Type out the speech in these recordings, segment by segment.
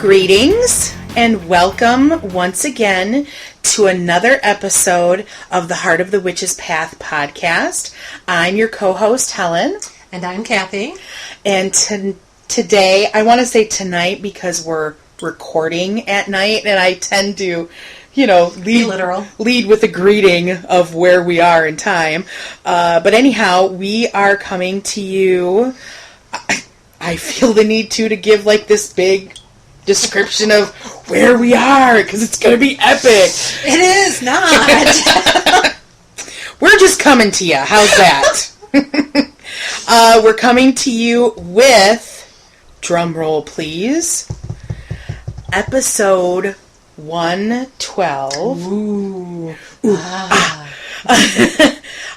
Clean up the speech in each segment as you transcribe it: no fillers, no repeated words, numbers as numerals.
Greetings and welcome once again to another episode of the Heart of the Witch's Path podcast. I'm your co-host Helen. And I'm Kathy. And today, I want to say tonight because we're recording at night and I tend to, lead with a greeting of where we are in time. But anyhow, we are coming to you. I feel the need to give like this big description of where we are because it's going to be epic. It is not. We're just coming to you. How's that? We're coming to you with, drum roll please, episode 112. Ooh.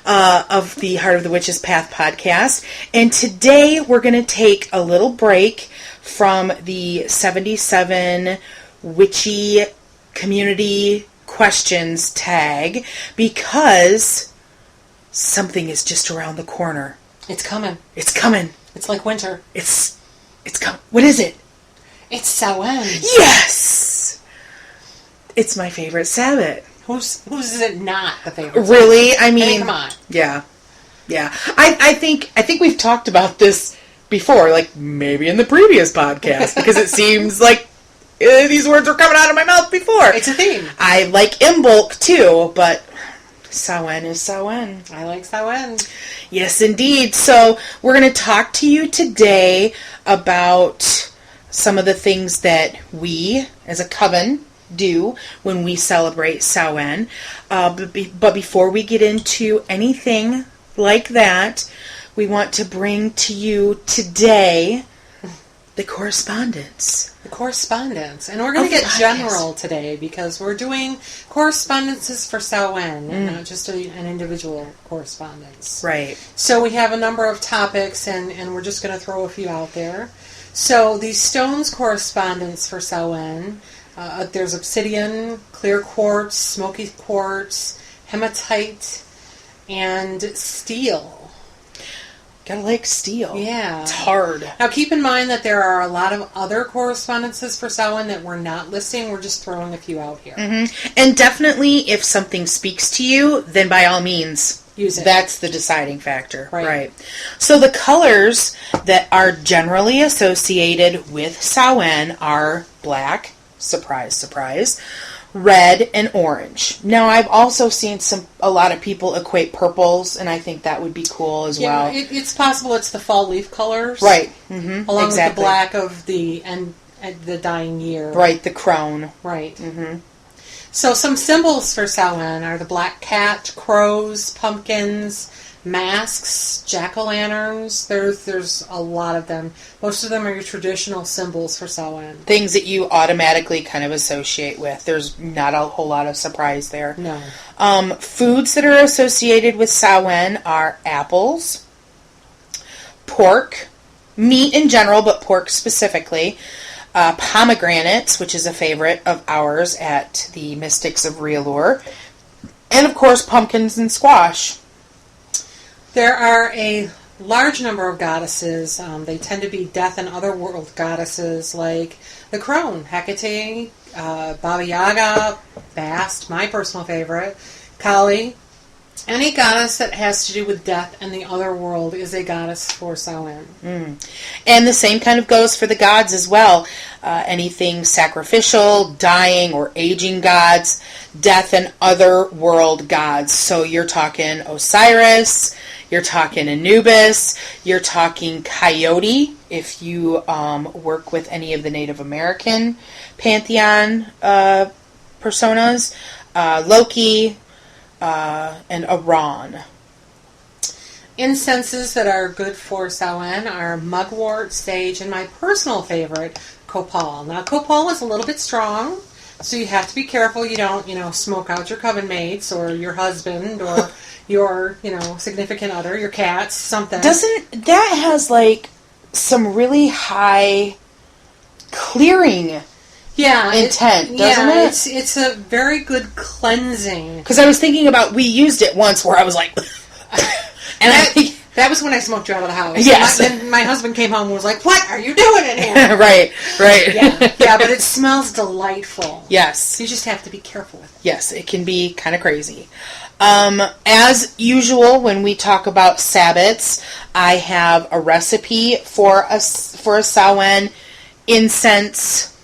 Of the Heart of the Witch's Path podcast. And today we're going to take a little break from the 77 witchy community questions tag because something is just around the corner. It's coming. It's coming. It's like winter. It's coming. What is it? It's Samhain. Yes! It's my favorite Sabbat. Whose is it not the favorite? Really? I mean, come on. Yeah. I think we've talked about this before, like maybe in the previous podcast, because it seems like these words were coming out of my mouth before. It's a theme. I like Imbolc too, but Samhain is Samhain. I like Samhain. Yes, indeed. So we're going to talk to you today about some of the things that we, as a coven, do when we celebrate Samhain. But before we get into anything like that, we want to bring to you today the correspondence. The correspondence. And we're going to get general today because we're doing correspondences for Samhain and not just an individual correspondence. Right. So we have a number of topics and we're just going to throw a few out there. So the stones correspondence for Samhain. There's obsidian, clear quartz, smoky quartz, hematite, and steel. Gotta like steel. Yeah. It's hard. Now keep in mind that there are a lot of other correspondences for Samhain that we're not listing. We're just throwing a few out here. Mm-hmm. And definitely if something speaks to you, then by all means use it. That's the deciding factor. Right. So the colors that are generally associated with Samhain are black, surprise, surprise, red, and orange. Now, I've also seen a lot of people equate purples, and I think that would be cool as well. It's possible it's the fall leaf colors. Right. Mm-hmm. Along with the black of the dying year. Right, the crone. Right. Mm-hmm. So some symbols for Samhain are the black cat, crows, pumpkins, masks, jack-o'-lanterns. There's a lot of them. Most of them are your traditional symbols for Samhain. Things that you automatically kind of associate with. There's not a whole lot of surprise there. No. Foods that are associated with Samhain are apples, pork, meat in general, but pork specifically, pomegranates, which is a favorite of ours at the Mystics of Realor, and of course pumpkins and squash. There are a large number of goddesses. They tend to be death and otherworld goddesses like the crone, Hecate, Baba Yaga, Bast, my personal favorite, Kali. Any goddess that has to do with death and the other world is a goddess for Samhain. And the same kind of goes for the gods as well. Anything sacrificial, dying, or aging gods, death and other world gods. So you're talking Osiris, you're talking Anubis, you're talking Coyote, if you work with any of the Native American pantheon personas, Loki, and Aran. Incenses that are good for Samhain are mugwort, sage, and my personal favorite, copal. Now, copal is a little bit strong, so you have to be careful you don't, smoke out your coven mates or your husband or your, significant other, your cats, something. That has, some really high clearing intent, doesn't it? It's a very good cleansing. Because I was thinking about, we used it once where I was like... And That was when I smoked you out of the house. Yes. And my husband came home and was like, "What are you doing in here?" Right. Yeah, but it smells delightful. Yes. You just have to be careful with it. Yes, it can be kind of crazy. As usual, when we talk about Sabbats, I have a recipe for a Samhain incense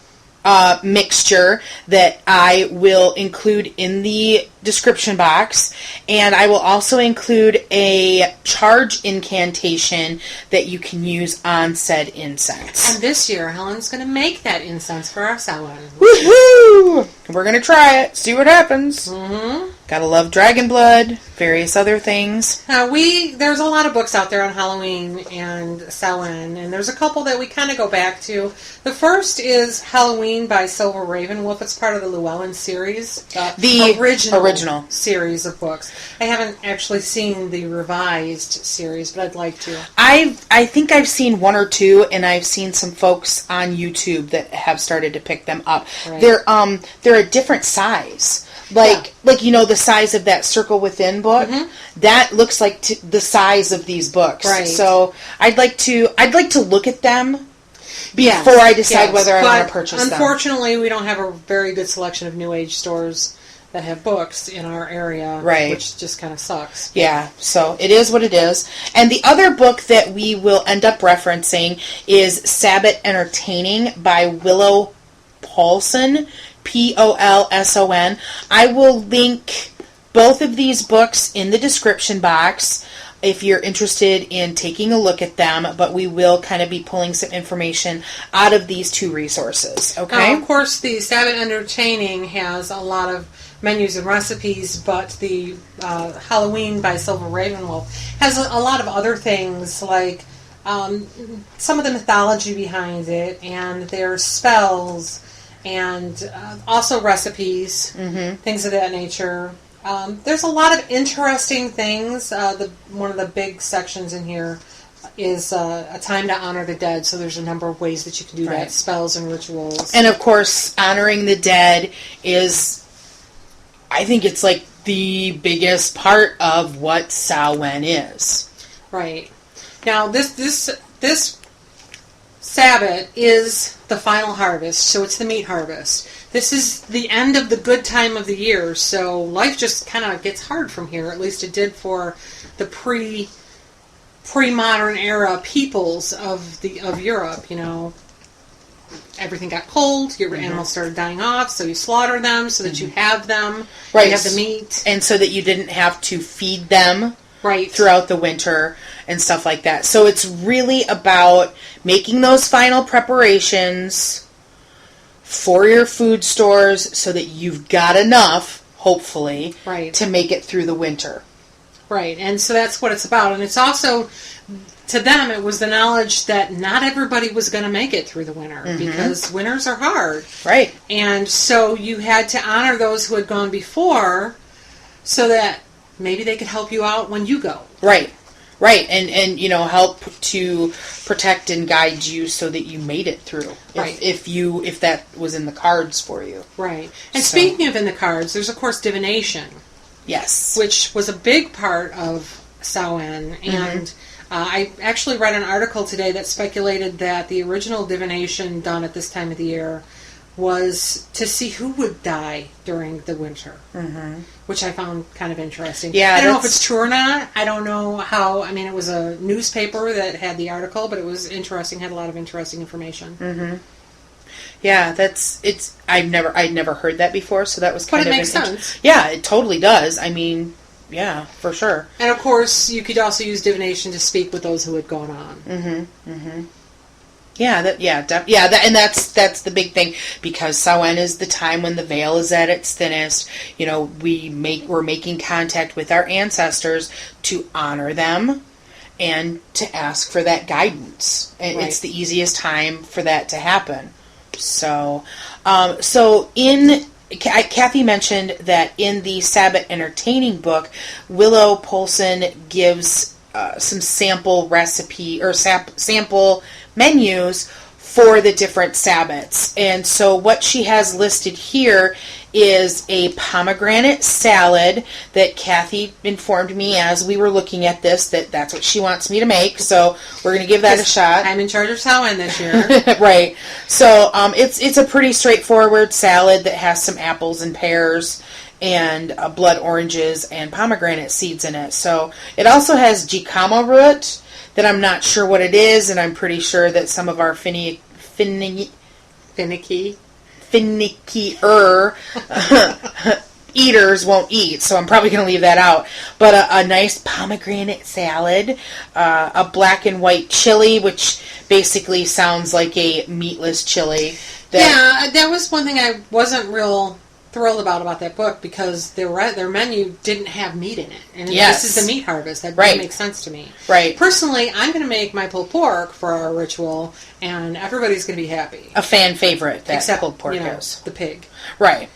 mixture that I will include in the description box, and I will also include a charge incantation that you can use on said incense. And this year, Helen's going to make that incense for our Samhain. Woohoo! We're going to try it, see what happens. Mm-hmm. Gotta love dragon blood, various other things. There's a lot of books out there on Halloween and Samhain, and there's a couple that we kind of go back to. The first is Halloween by Silver Ravenwolf. It's part of the Llewellyn series. The original series of books. I haven't actually seen the revised series, but I'd like to. I think I've seen one or two, and I've seen some folks on YouTube that have started to pick them up. Right. They're a different size. Like the size of that Circle Within book, that looks like the size of these books. Right. So I'd like to look at them before I decide whether I want to purchase them. Unfortunately, we don't have a very good selection of New Age stores that have books in our area, right? Which just kind of sucks. Yeah, so it is what it is. And the other book that we will end up referencing is Sabbat Entertaining by Willow Polson. Polson. I will link both of these books in the description box if you're interested in taking a look at them, but we will kind of be pulling some information out of these two resources, okay? Of course, the Sabbat Entertaining has a lot of menus and recipes, but the Halloween by Silver Ravenwolf has a lot of other things, like some of the mythology behind it, and their spells, and also recipes, things of that nature. There's a lot of interesting things. One of the big sections in here is a time to honor the dead, so there's a number of ways that you can do that, spells and rituals. And of course, honoring the dead is, I think it's like the biggest part of what Samhain is. Right. Now, this Sabbat is the final harvest, so it's the meat harvest. This is the end of the good time of the year, so life just kind of gets hard from here. At least it did for the pre-modern era peoples of Europe. You know, everything got cold. Your animals started dying off, so you slaughter them so that you have them. Right. You have the meat, and so that you didn't have to feed them. Right. Throughout the winter and stuff like that. So it's really about making those final preparations for your food stores so that you've got enough, hopefully, to make it through the winter. Right. And so that's what it's about. And it's also, to them, it was the knowledge that not everybody was going to make it through the winter because winters are hard. Right. And so you had to honor those who had gone before so that maybe they could help you out when you go. Right. And help to protect and guide you so that you made it through. Right. If that was in the cards for you. Right. And speaking of in the cards, there's of course divination. Yes. Which was a big part of Samhain. And I actually read an article today that speculated that the original divination done at this time of the year was to see who would die during the winter, which I found kind of interesting. Yeah, I don't know if it's true or not. I don't know how. I mean, it was a newspaper that had the article, but it was interesting. Had a lot of interesting information. Yeah, I'd never heard that before, so that was kind of. But it makes sense. Yeah, it totally does. I mean, yeah, for sure. And of course, you could also use divination to speak with those who had gone on. Yeah, and that's the big thing, because Samhain is the time when the veil is at its thinnest. You know, we're making contact with our ancestors to honor them and to ask for that guidance. And it's the easiest time for that to happen. So Kathy mentioned that in the Sabbat Entertaining book, Willow Polson gives some sample recipe or sample menus for the different Sabbats. And so what she has listed here is a pomegranate salad that Kathy informed me as we were looking at this that's what she wants me to make. So we're going to give that a shot. I'm in charge of Samhain this year. Right. So it's a pretty straightforward salad that has some apples and pears and blood oranges and pomegranate seeds in it. So it also has jicama root that I'm not sure what it is, and I'm pretty sure that some of our finicky eaters won't eat, so I'm probably going to leave that out. But a nice pomegranate salad, a black and white chili, which basically sounds like a meatless chili. That was one thing I wasn't real thrilled about that book, because their menu didn't have meat in it. And this is the meat harvest. That doesn't make sense to me. Right. Personally, I'm going to make my pulled pork for our ritual, and everybody's going to be happy. A fan favorite, that except pulled pork is. The pig. Right.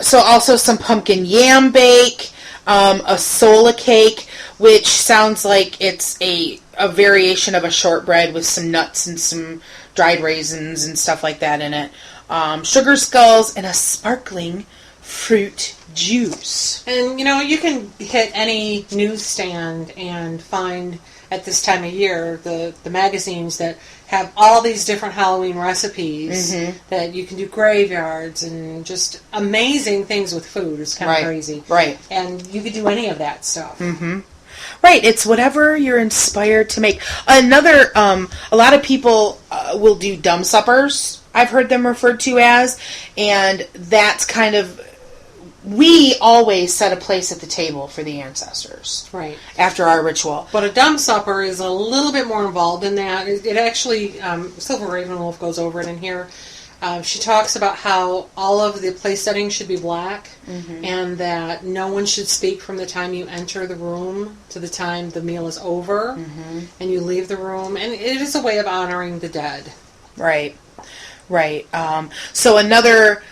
So also some pumpkin yam bake, a sola cake, which sounds like it's a variation of a shortbread with some nuts and some dried raisins and stuff like that in it. Sugar skulls, and a sparkling fruit juice. And, you can hit any newsstand and find, at this time of year, the magazines that have all these different Halloween recipes that you can do graveyards and just amazing things with food. It's kind of crazy. Right. And you could do any of that stuff. Mm-hmm. Right, it's whatever you're inspired to make. Another, a lot of people will do dumb suppers, I've heard them referred to as, and that's kind of, we always set a place at the table for the ancestors. Right. After our ritual. But a dumb supper is a little bit more involved in that. It actually, Silver Ravenwolf goes over it in here. She talks about how all of the place settings should be black, and that no one should speak from the time you enter the room to the time the meal is over, and you leave the room. And it is a way of honoring the dead. Right. Right. So another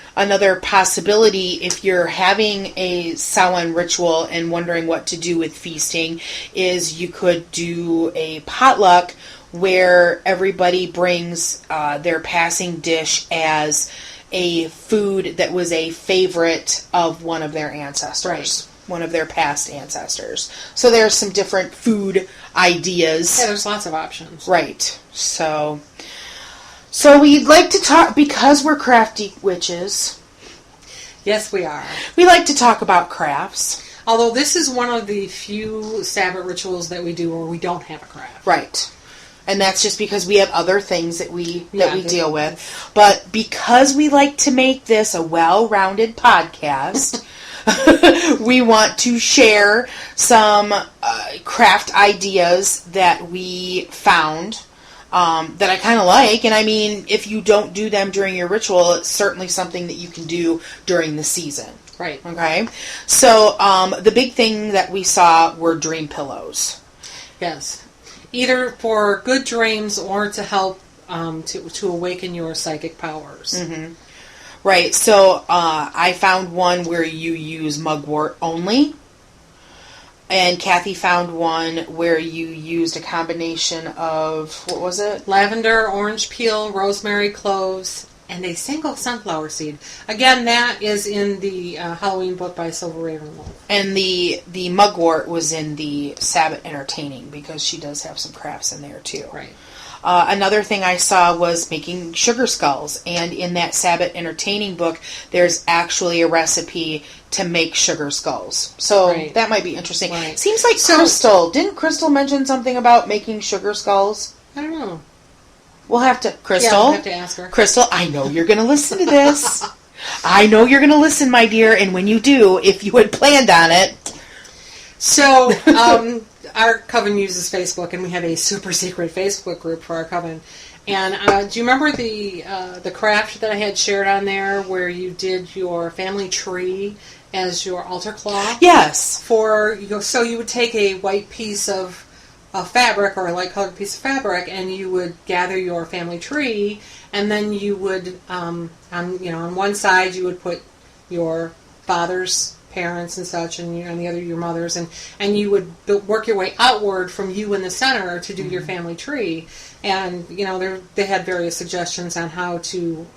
possibility, if you're having a Samhain ritual and wondering what to do with feasting, is you could do a potluck where everybody brings their passing dish as a food that was a favorite of one of their ancestors. One of their past ancestors. So there's some different food ideas. Yeah, there's lots of options. Right. So we'd like to talk, because we're crafty witches. Yes, we are. We like to talk about crafts. Although this is one of the few Sabbat rituals that we do where we don't have a craft. Right. And that's just because we have other things that we deal with. But because we like to make this a well-rounded podcast, we want to share some craft ideas that we found that I kind of like. And I mean, if you don't do them during your ritual, it's certainly something that you can do during the season. Right. Okay? So the big thing that we saw were dream pillows. Yes. Either for good dreams or to help to awaken your psychic powers. Mm-hmm. Right. So I found one where you use mugwort only. And Kathy found one where you used a combination of, what was it? Lavender, orange peel, rosemary, cloves, and a single sunflower seed. Again, that is in the Halloween book by Silver Ravenwolf. And the mugwort was in the Sabbat Entertaining, because she does have some crafts in there too. Right. Another thing I saw was making sugar skulls, and in that Sabbat Entertaining book, there's actually a recipe to make sugar skulls. So that might be interesting. Right. Seems like didn't Crystal mention something about making sugar skulls? I don't know. We'll have to, Crystal. Yeah, we'll have to ask her. Crystal, I know you're going to listen to this. I know you're going to listen, my dear, and when you do, if you had planned on it. So, our coven uses Facebook, and we have a super secret Facebook group for our coven. And do you remember the craft that I had shared on there, where you did your family tree as your altar cloth? Yes. So you would take a white piece of fabric, or a light colored piece of fabric, and you would gather your family tree, and then you would on one side you would put your father's parents and such, and on the other your mother's, and you would work your way outward from you in the center to do your family tree. And they had various suggestions on how to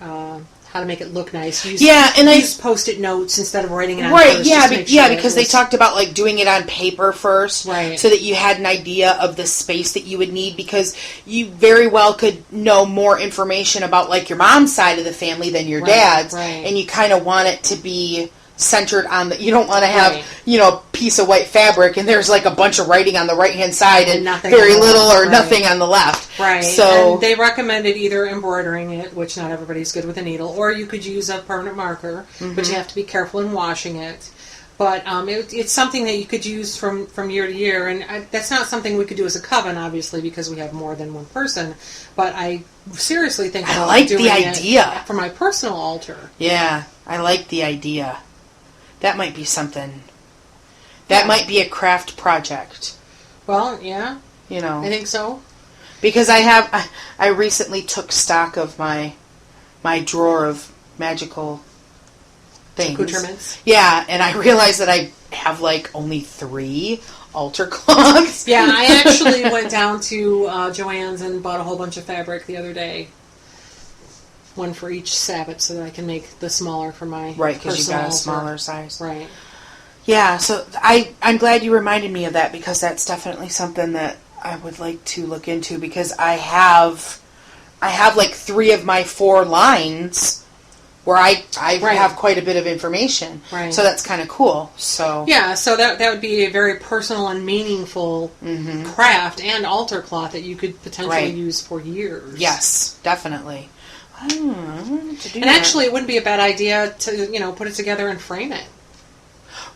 how to make it look nice. Use Post-it notes instead of writing it on right, first. Because they talked about like doing it on paper first, right, so that you had an idea of the space that you would need, because you very well could know more information about like your mom's side of the family than your dad's, and you kind of want it to be centered on you don't want to have, a piece of white fabric and there's like a bunch of writing on the right hand side and very little or nothing on the left. Right. So and they recommended either embroidering it, which not everybody's good with a needle, or you could use a permanent marker, but you have to be careful in washing it. But it's something that you could use from year to year, and that's not something we could do as a coven, obviously, because we have more than one person. But I seriously think about doing the idea it for my personal altar. Yeah, I like the idea. That might be something. That might be a craft project. Well, yeah. I think so. Because I recently took stock of my drawer of magical things. Accoutrements. Yeah, and I realized that I have like only 3 altar cloths. Yeah, I actually went down to Joann's and bought a whole bunch of fabric the other day. One for each Sabbat, so that I can make the smaller for my because you got a smaller size. Right. Yeah, so I'm glad you reminded me of that, because that's definitely something that I would like to look into, because I have like 3 of my 4 lines where I have quite a bit of information. Right. So that's kind of cool. So yeah, so that would be a very personal and meaningful craft and altar cloth that you could potentially use for years. Yes, definitely. Actually, it wouldn't be a bad idea to put it together and frame it.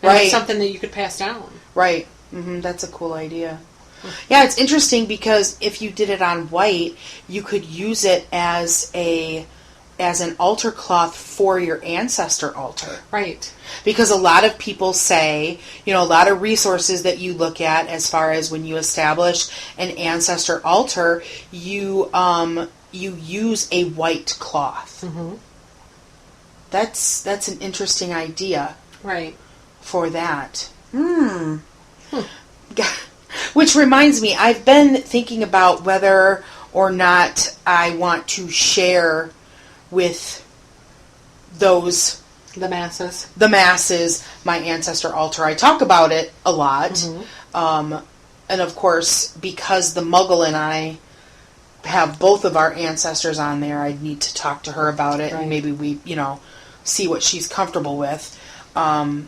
And it's something that you could pass down. Right. That's a cool idea. Yeah, it's interesting because if you did it on white, you could use it as an altar cloth for your ancestor altar. Right. Because a lot of people say, a lot of resources that you look at as far as when you establish an ancestor altar, you use a white cloth. That's an interesting idea. Right. For that. Which reminds me, I've been thinking about whether or not I want to share with the masses, my ancestor altar. I talk about it a lot. And of course, because the Muggle and I have both of our ancestors on there, I need to talk to her about it, and maybe we, see what she's comfortable with. So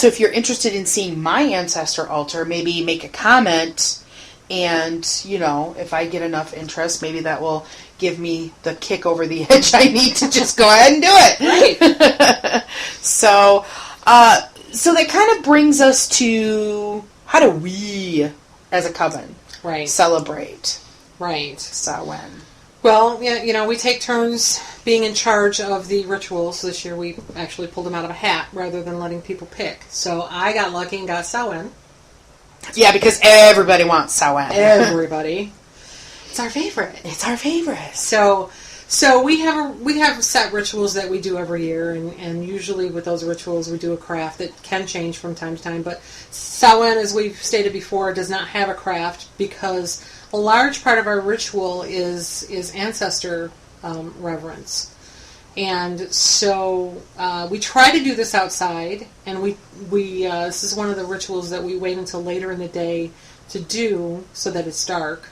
if you're interested in seeing my ancestor altar, maybe make a comment, and, if I get enough interest, maybe that will give me the kick over the edge I need to just go ahead and do it. Right. So that kind of brings us to, how do we, as a coven, celebrate Samhain? Well, we take turns being in charge of the rituals. This year we actually pulled them out of a hat rather than letting people pick. So I got lucky and got Samhain. Yeah, because everybody wants Samhain. Everybody. It's our favorite. So we have set rituals that we do every year, and usually with those rituals we do a craft that can change from time to time. But Samhain, as we've stated before, does not have a craft because a large part of our ritual is ancestor reverence. And so we try to do this outside, and we this is one of the rituals that we wait until later in the day to do so that it's dark,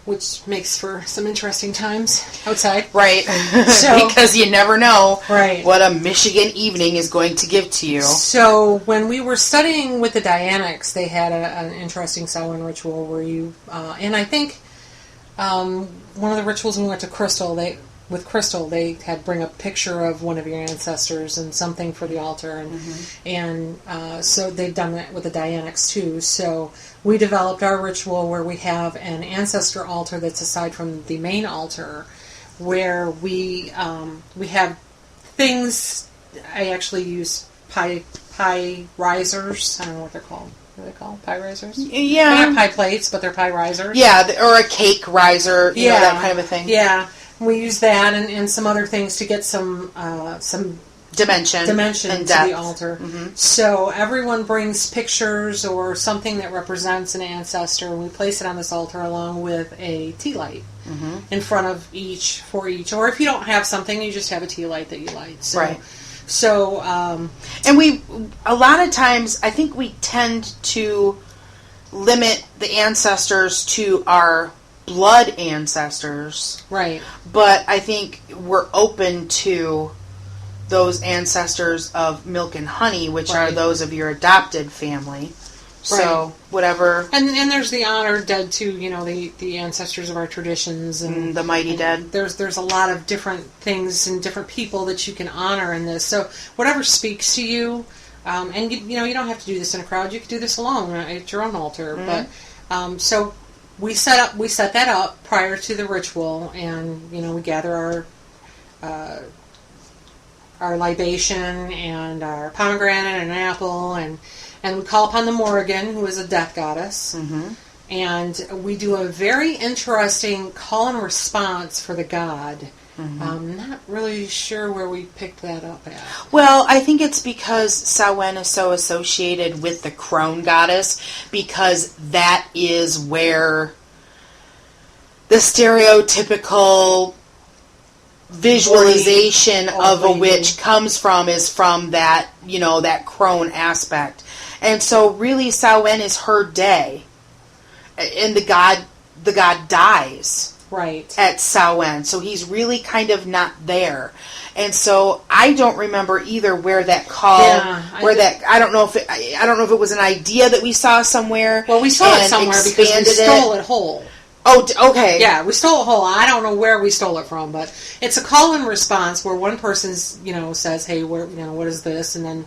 which makes for some interesting times outside. Right. Because you never know what a Michigan evening is going to give to you. So when we were studying with the Dianics, they had an interesting Samhain ritual where you, and I think one of the rituals when we went to Crystal, they had bring a picture of one of your ancestors and something for the altar, and so they've done that with the Dianics too. So we developed our ritual where we have an ancestor altar that's aside from the main altar, where we have things. I actually use pie risers. I don't know what they're called. What are they called? Pie risers? Yeah. They're not pie plates, but they're pie risers. Yeah, or a cake riser, you know, that kind of a thing. Yeah. We use that and some other things to get some dimension to depth. the altar. So everyone brings pictures or something that represents an ancestor, and we place it on this altar along with a tea light in front of each, for each. Or if you don't have something, you just have a tea light that you light. So, right. So, and a lot of times, I think we tend to limit the ancestors to our blood ancestors. Right. But I think we're open to those ancestors of milk and honey, which are those of your adopted family. So, whatever. And there's the honored dead, too, the ancestors of our traditions. And the mighty dead. There's a lot of different things and different people that you can honor in this. So, whatever speaks to you, and you don't have to do this in a crowd. You can do this alone at your own altar. But, so we set that up prior to the ritual, and, we gather our libation and our pomegranate and an apple, and we call upon the Morrigan, who is a death goddess. And we do a very interesting call and response for the god. I'm not really sure where we picked that up at. Well, I think it's because Samhain is so associated with the crone goddess, because that is where the stereotypical visualization of a witch comes from, is from that, that crone aspect. And so really Samhain is her day. And the god dies at Samhain. So he's really kind of not there. And so I don't remember either where that call, I don't know if it was an idea that we saw somewhere. Well, we saw it somewhere because we stole it whole. Oh, okay. Yeah, we stole it whole. I don't know where we stole it from, but it's a call and response where one person, says, "Hey, what is this?" And then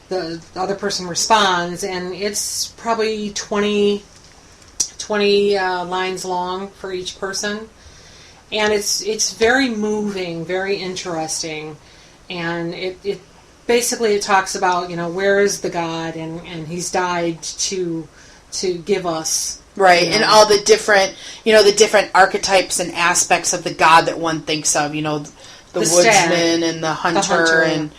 the other person responds, and it's probably 20 lines long for each person, and it's very moving, very interesting, and it basically talks about where is the God, and he's died to give us. Right, and all the different, the different archetypes and aspects of the god that one thinks of, the woodsman and the hunter and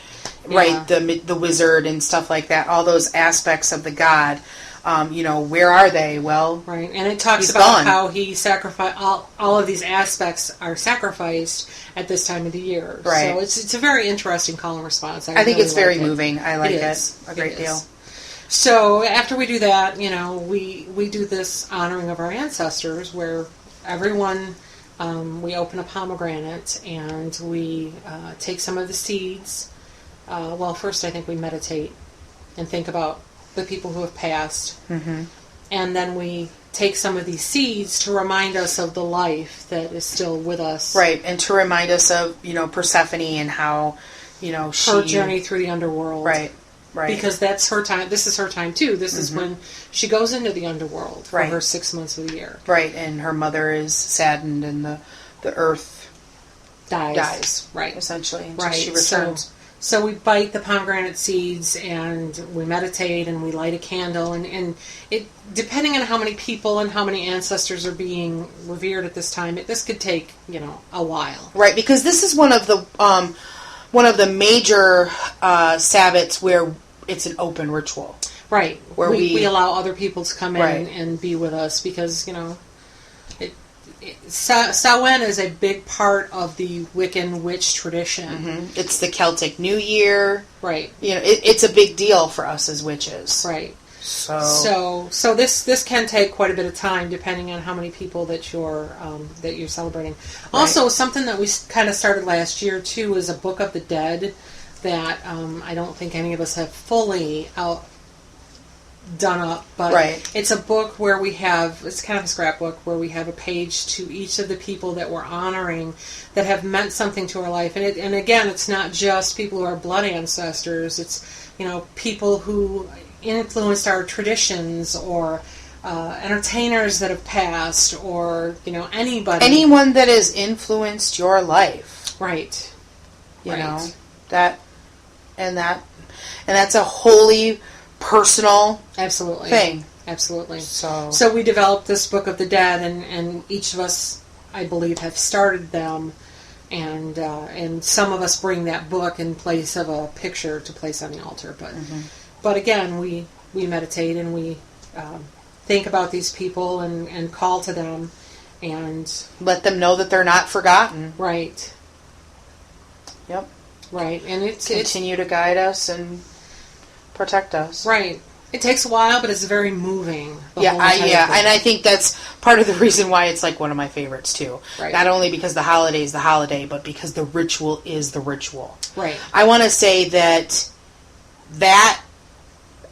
the wizard and stuff like that. All those aspects of the god, where are they? Well, right, and it talks about how he sacrificed. All of these aspects are sacrificed at this time of the year. Right, so it's a very interesting call and response. I think it's very moving. I like it a great deal. So after we do that, we do this honoring of our ancestors, where everyone, we open a pomegranate and we take some of the seeds. Well, first I think we meditate and think about the people who have passed. And then we take some of these seeds to remind us of the life that is still with us. Right, and to remind us of, Persephone and how, her journey through the underworld. Right. Right. Because that's her time. This is her time, too. This is when she goes into the underworld for her 6 months of the year. Right, and her mother is saddened and the earth dies. Right. Essentially, until she returns. So we bite the pomegranate seeds and we meditate and we light a candle. And it, depending on how many people and how many ancestors are being revered at this time, this could take, a while. Right, because this is one of the major Sabbats where it's an open ritual. Right. Where we allow other people to come in and be with us because, Samhain is a big part of the Wiccan witch tradition. It's the Celtic New Year. Right. It's a big deal for us as witches. Right. So this can take quite a bit of time depending on how many people that you're celebrating. Also, something that we kind of started last year too is a Book of the Dead that I don't think any of us have fully done up, but it's a book where it's kind of a scrapbook where we have a page to each of the people that we're honoring that have meant something to our life, and again, it's not just people who are blood ancestors. It's people who influenced our traditions, or entertainers that have passed, or anyone that has influenced your life, right? And that's a wholly personal thing. Absolutely. So we developed this Book of the Dead, and each of us, I believe, have started them And some of us bring that book in place of a picture to place on the altar. But again, we meditate and we think about these people and call to them and let them know that they're not forgotten. Right. Yep. Right. And it's continue to guide us and protect us. Right. It takes a while, but it's very moving. And I think that's part of the reason why it's like one of my favorites too. Right. Not only because the holiday is the holiday, but because the ritual is the ritual. Right. I want to say that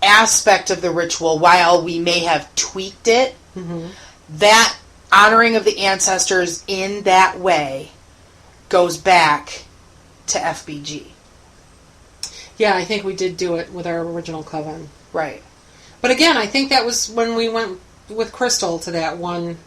aspect of the ritual, while we may have tweaked it, that honoring of the ancestors in that way goes back to FBG. Yeah, I think we did do it with our original coven. Right. But again, I think that was when we went with Crystal to that one.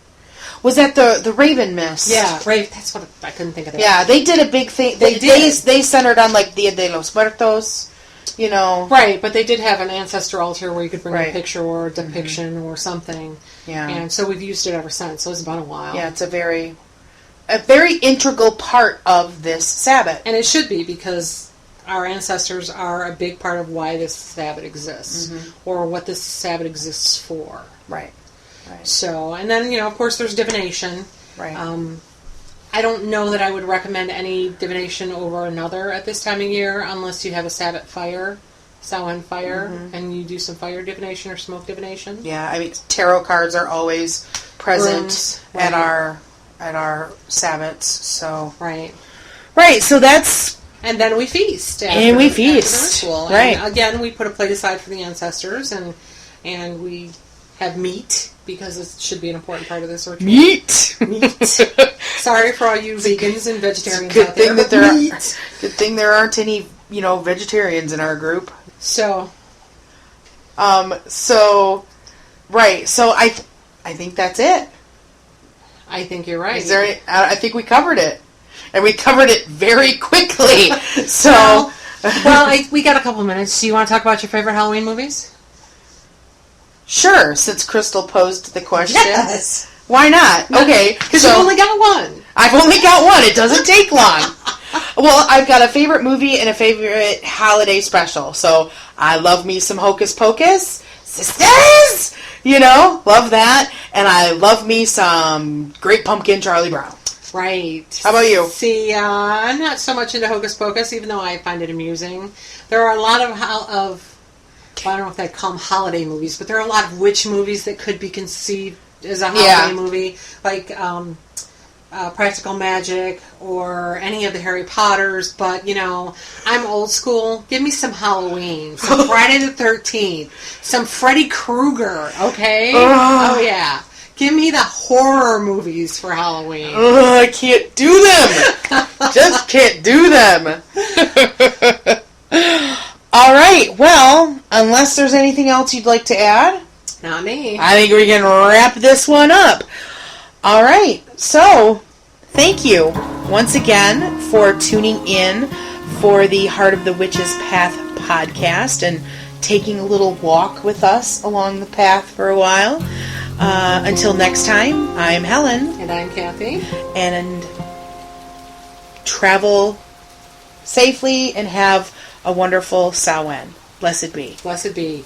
Was that the Raven Mist? Yeah, right. That's what I couldn't think of that. Yeah, they did a big thing. They centered on like Dia de los Muertos, you know. Right, but they did have an ancestor altar where you could bring right. a picture or a depiction or something. Yeah. And so we've used it ever since. So it's been a while. Yeah, it's a very integral part of this Sabbat. And it should be, because our ancestors are a big part of why this Sabbat exists, or what this Sabbat exists for. Right. Right. So, and then, of course, there's divination. Right. I don't know that I would recommend any divination over another at this time of year, unless you have a Sabbat fire, Samhain fire, and you do some fire divination or smoke divination. Yeah, I mean, tarot cards are always present right. at our Sabbats. So right. So that's. And then we feast. After the ritual. Right. And again, we put a plate aside for the ancestors, and we have meat, because it should be an important part of this ritual. Meat! Sorry for all you vegans and vegetarians good out there. Thing that good thing there aren't any, vegetarians in our group. So. Right. So I think that's it. I think you're right. Is there I think we covered it. And we covered it very quickly. So, we got a couple minutes. Do you want to talk about your favorite Halloween movies? Sure, since Crystal posed the question. Yes. Why not? Okay. Because you've only got one. I've only got one. It doesn't take long. Well, I've got a favorite movie and a favorite holiday special. So, I love me some Hocus Pocus. Sisters! Love that. And I love me some Great Pumpkin Charlie Brown. Right. How about you? See, I'm not so much into Hocus Pocus, even though I find it amusing. There are a lot of I don't know if they'd call them holiday movies, but there are a lot of witch movies that could be conceived as a holiday movie, like Practical Magic or any of the Harry Potters. But, I'm old school. Give me some Halloween, some Friday the 13th, some Freddy Krueger, okay? Oh, yeah. Give me the horror movies for Halloween. I can't do them. Just can't do them. All right. Well, unless there's anything else you'd like to add. Not me. I think we can wrap this one up. All right. So, thank you once again for tuning in for the Heart of the Witch's Path podcast and taking a little walk with us along the path for a while. Until next time, I'm Helen. And I'm Kathy. And travel safely and have a wonderful Samhain. Blessed be. Blessed be.